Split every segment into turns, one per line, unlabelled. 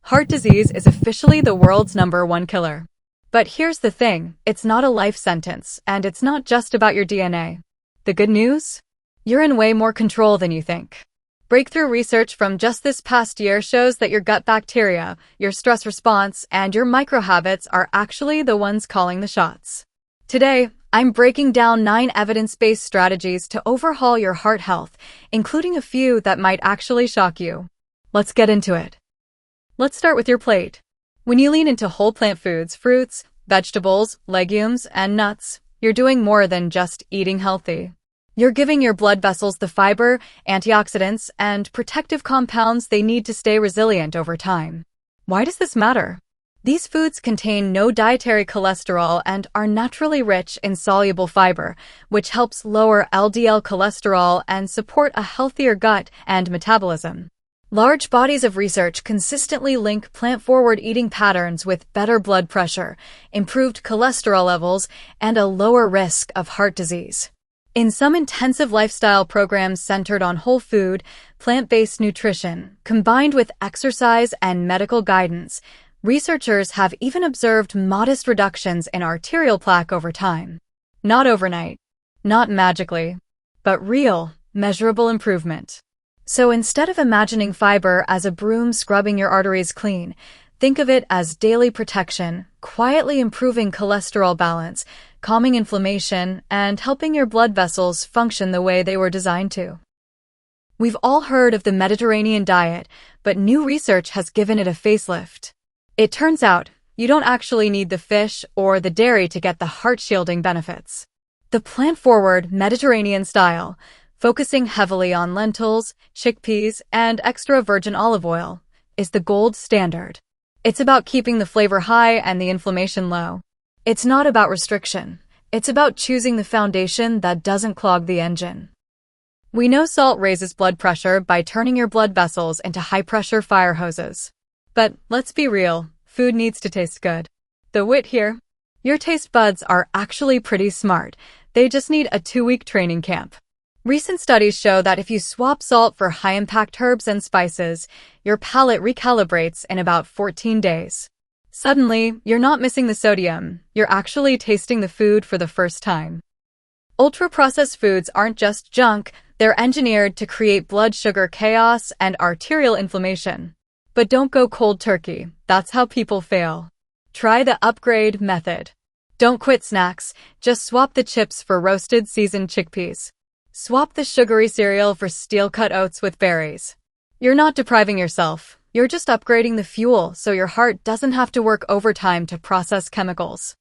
Heart disease is officially the world's #1 killer. But here's the thing, it's not a life sentence, and it's not just about your DNA. The good news? You're in way more control than you think. Breakthrough research from just this past year shows that your gut bacteria, your stress response, and your microhabits are actually the ones calling the shots. Today, I'm breaking down 9 evidence-based strategies to overhaul your heart health, including a few that might actually shock you. Let's get into it. Let's start with your plate. When you lean into whole plant foods, fruits, vegetables, legumes, and nuts, you're doing more than just eating healthy. You're giving your blood vessels the fiber, antioxidants, and protective compounds they need to stay resilient over time. Why does this matter? These foods contain no dietary cholesterol and are naturally rich in soluble fiber, which helps lower LDL cholesterol and support a healthier gut and metabolism. Large bodies of research consistently link plant-forward eating patterns with better blood pressure, improved cholesterol levels, and a lower risk of heart disease. In some intensive lifestyle programs centered on whole food, plant-based nutrition, combined with exercise and medical guidance, researchers have even observed modest reductions in arterial plaque over time. Not overnight, not magically, but real, measurable improvement. So instead of imagining fiber as a broom scrubbing your arteries clean, think of it as daily protection, quietly improving cholesterol balance, calming inflammation, and helping your blood vessels function the way they were designed to. We've all heard of the Mediterranean diet, but new research has given it a facelift. It turns out, you don't actually need the fish or the dairy to get the heart-shielding benefits. The plant-forward Mediterranean style, focusing heavily on lentils, chickpeas, and extra virgin olive oil, is the gold standard. It's about keeping the flavor high and the inflammation low. It's not about restriction. It's about choosing the foundation that doesn't clog the engine. We know salt raises blood pressure by turning your blood vessels into high-pressure fire hoses. But let's be real, food needs to taste good. The wit here? Your taste buds are actually pretty smart. They just need a 2-week training camp. Recent studies show that if you swap salt for high-impact herbs and spices, your palate recalibrates in about 14 days. Suddenly, you're not missing the sodium, you're actually tasting the food for the first time. Ultra-processed foods aren't just junk, they're engineered to create blood sugar chaos and arterial inflammation. But don't go cold turkey, that's how people fail. Try the upgrade method. Don't quit snacks, just swap the chips for roasted seasoned chickpeas. Swap the sugary cereal for steel-cut oats with berries. You're not depriving yourself. You're just upgrading the fuel so your heart doesn't have to work overtime to process chemicals.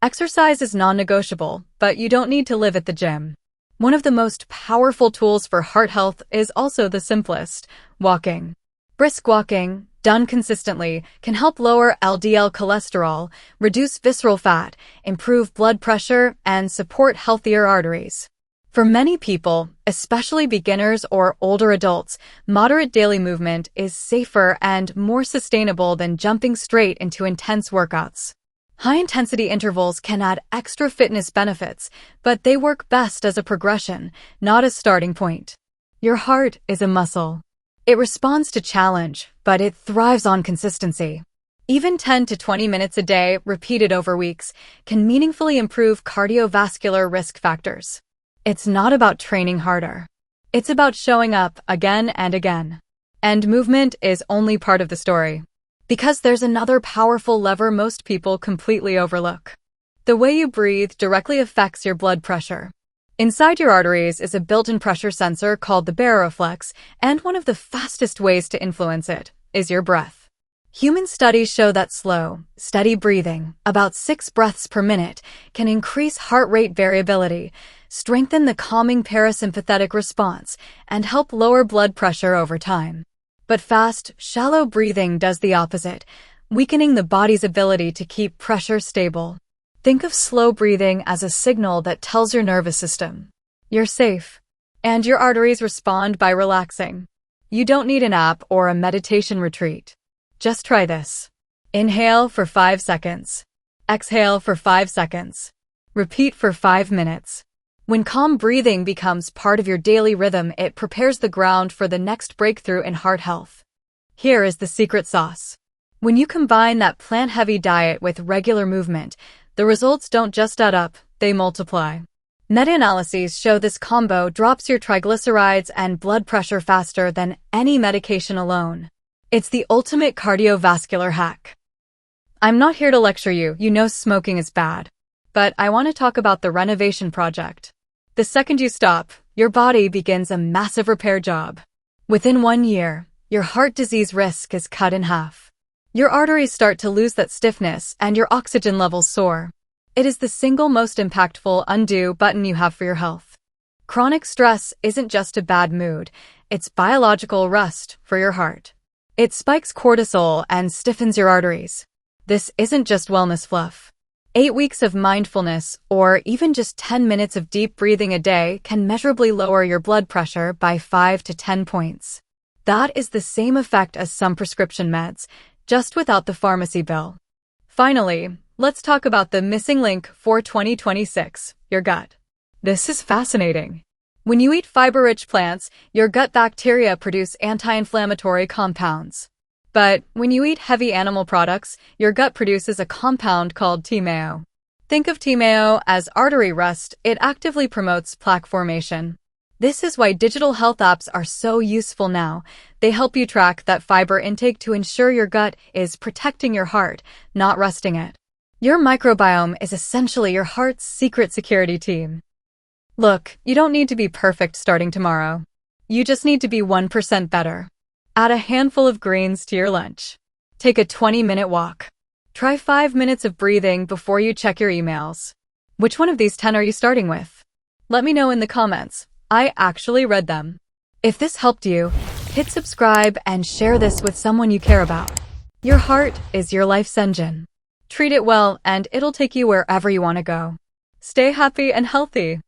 Exercise is non-negotiable, but you don't need to live at the gym. One of the most powerful tools for heart health is also the simplest: walking. Brisk walking, done consistently, can help lower LDL cholesterol, reduce visceral fat, improve blood pressure, and support healthier arteries. For many people, especially beginners or older adults, moderate daily movement is safer and more sustainable than jumping straight into intense workouts. High-intensity intervals can add extra fitness benefits, but they work best as a progression, not a starting point. Your heart is a muscle. It responds to challenge, but it thrives on consistency. Even 10 to 20 minutes a day, repeated over weeks, can meaningfully improve cardiovascular risk factors. It's not about training harder. It's about showing up again and again. And movement is only part of the story. Because there's another powerful lever most people completely overlook. The way you breathe directly affects your blood pressure. Inside your arteries is a built-in pressure sensor called the baroreflex, and one of the fastest ways to influence it is your breath. Human studies show that slow, steady breathing, about 6 breaths per minute, can increase heart rate variability, strengthen the calming parasympathetic response, and help lower blood pressure over time. But fast, shallow breathing does the opposite, weakening the body's ability to keep pressure stable. Think of slow breathing as a signal that tells your nervous system, you're safe. And your arteries respond by relaxing. You don't need an app or a meditation retreat. Just try this. Inhale for 5 seconds. Exhale for 5 seconds. Repeat for 5 minutes. When calm breathing becomes part of your daily rhythm, it prepares the ground for the next breakthrough in heart health. Here is the secret sauce. When you combine that plant-heavy diet with regular movement, the results don't just add up, they multiply. Meta-analyses show this combo drops your triglycerides and blood pressure faster than any medication alone. It's the ultimate cardiovascular hack. I'm not here to lecture you, you know smoking is bad. But I want to talk about the renovation project. The second you stop, your body begins a massive repair job. Within 1 year, your heart disease risk is cut in half. Your arteries start to lose that stiffness and your oxygen levels soar. It is the single most impactful undo button you have for your health. Chronic stress isn't just a bad mood, it's biological rust for your heart. It spikes cortisol and stiffens your arteries. This isn't just wellness fluff. 8 weeks of mindfulness, or even just 10 minutes of deep breathing a day, can measurably lower your blood pressure by 5 to 10 points. That is the same effect as some prescription meds, just without the pharmacy bill. Finally, let's talk about the missing link for 2026, your gut. This is fascinating. When you eat fiber-rich plants, your gut bacteria produce anti-inflammatory compounds. But when you eat heavy animal products, your gut produces a compound called TMAO. Think of TMAO as artery rust. It actively promotes plaque formation. This is why digital health apps are so useful now. They help you track that fiber intake to ensure your gut is protecting your heart, not rusting it. Your microbiome is essentially your heart's secret security team. Look, you don't need to be perfect starting tomorrow. You just need to be 1% better. Add a handful of greens to your lunch. Take a 20-minute walk. Try 5 minutes of breathing before you check your emails. Which one of these 10 are you starting with? Let me know in the comments. I actually read them. If this helped you, hit subscribe and share this with someone you care about. Your heart is your life's engine. Treat it well and it'll take you wherever you want to go. Stay happy and healthy.